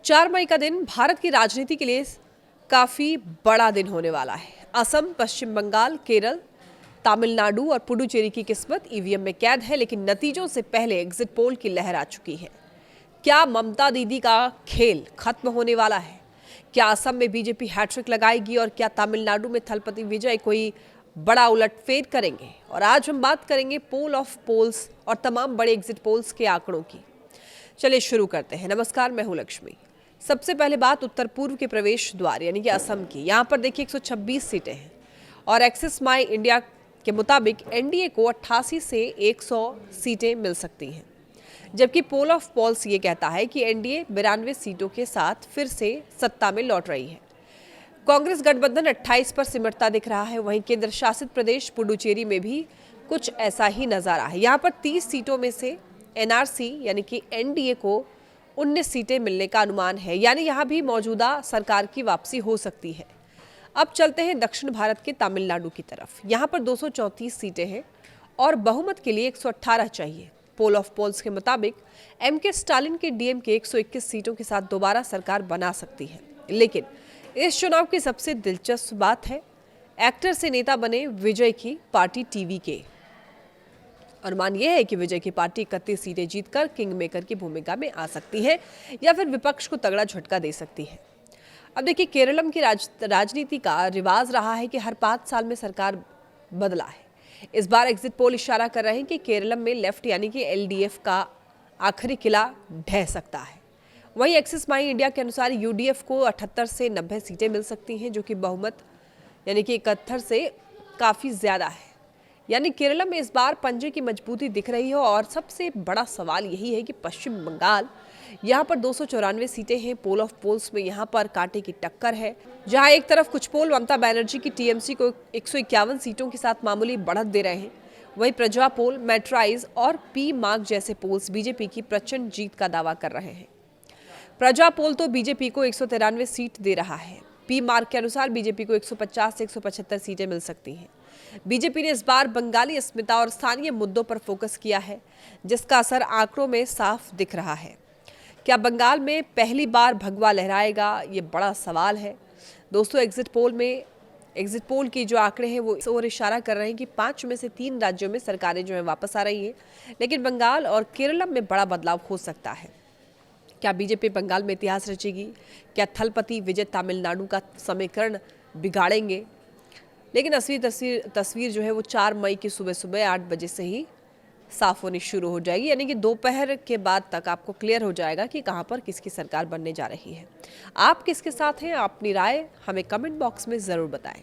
4 मई का दिन भारत की राजनीति के लिए काफी बड़ा दिन होने वाला है। असम, पश्चिम बंगाल, केरल, तमिलनाडु और पुडुचेरी की किस्मत ईवीएम में कैद है, लेकिन नतीजों से पहले एग्जिट पोल की लहर आ चुकी है। क्या ममता दीदी का खेल खत्म होने वाला है? क्या असम में बीजेपी हैट्रिक लगाएगी और क्या तमिलनाडु में थलपति विजय कोई बड़ा उलटफेर करेंगे? और आज हम बात करेंगे पोल ऑफ पोल्स और तमाम बड़े एग्जिट पोल्स के आंकड़ों की। चलिए शुरू करते हैं। नमस्कार, मैं हूं लक्ष्मी। सबसे पहले बात उत्तर पूर्व के प्रवेश द्वार यानी कि असम की। यहाँ पर देखिए 126 सीटें हैं और एक्सिस माई इंडिया के मुताबिक एनडीए को 88 से 100 सीटें मिल सकती हैं, जबकि पोल ऑफ पोल्स ये कहता है कि एनडीए 92 सीटों के साथ फिर से सत्ता में लौट रही है। कांग्रेस गठबंधन 28 पर सिमटता दिख रहा है। वहीं केंद्र शासित प्रदेश पुडुचेरी में भी कुछ ऐसा ही नजारा है। यहाँ पर 30 सीटों में से एनआरसी यानी कि एनडीए को 19 सीटें मिलने का अनुमान है, यानी यहाँ भी मौजूदा सरकार की वापसी हो सकती है। अब चलते हैं दक्षिण भारत के तमिलनाडु की तरफ। यहाँ पर 234 सीटें हैं और बहुमत के लिए 118 चाहिए। पोल ऑफ पोल्स के मुताबिक एमके स्टालिन के डीएमके 121 सीटों के साथ दोबारा सरकार बना सकती है। लेकिन इस चुनाव की सबसे दिलचस्प बात है एक्टर से नेता बने विजय की पार्टी टीवी के। अनुमान यह है कि विजय की पार्टी 31 सीटें जीतकर किंग मेकर की भूमिका में आ सकती है या फिर विपक्ष को तगड़ा झटका दे सकती है। अब देखिए, केरलम की राजनीति का रिवाज रहा है कि हर 5 साल में सरकार बदला है। इस बार एग्जिट पोल इशारा कर रहे हैं कि केरलम में लेफ्ट यानी कि एलडीएफ का आखिरी किला ढह सकता है। वहीं एक्सिस माई इंडिया के अनुसार यूडीएफ को 78 से 90 सीटें मिल सकती हैं, जो कि बहुमत यानी कि 71 से काफ़ी ज़्यादा है। यानी केरल में इस बार पंजे की मजबूती दिख रही है। और सबसे बड़ा सवाल यही है कि पश्चिम बंगाल, यहाँ पर 294 सीटें हैं। पोल ऑफ पोल्स में यहाँ पर कांटे की टक्कर है, जहाँ एक तरफ कुछ पोल ममता बनर्जी की टीएमसी को 151 सीटों के साथ मामूली बढ़त दे रहे हैं। वहीं प्रजा पोल, मैट्राइज और पी मार्क जैसे पोल्स बीजेपी की प्रचंड जीत का दावा कर रहे हैं। प्रजा पोल तो बीजेपी को 193 सीट दे रहा है। पी मार्क के अनुसार बीजेपी को 150 से 175 सीटें मिल सकती हैं। बीजेपी ने इस बार बंगाली अस्मिता और स्थानीय मुद्दों पर फोकस किया है, जिसका असर आंकड़ों में साफ दिख रहा है। क्या बंगाल में पहली बार भगवा लहराएगा? ये बड़ा सवाल है दोस्तों। एग्जिट पोल की जो आंकड़े हैं वो इस ओर इशारा कर रहे हैं कि 5 में से 3 राज्यों में सरकारें जो है वापस आ रही हैं, लेकिन बंगाल और केरलम में बड़ा बदलाव हो सकता है। क्या बीजेपी बंगाल में इतिहास रचेगी? क्या थलपति विजय तमिलनाडु का समीकरण बिगाड़ेंगे? लेकिन असली तस्वीर जो है वो 4 मई की सुबह सुबह 8 बजे से ही साफ होनी शुरू हो जाएगी, यानी कि दोपहर के बाद तक आपको क्लियर हो जाएगा कि कहां पर किसकी सरकार बनने जा रही है। आप किसके साथ हैं? अपनी राय हमें कमेंट बॉक्स में ज़रूर बताएं।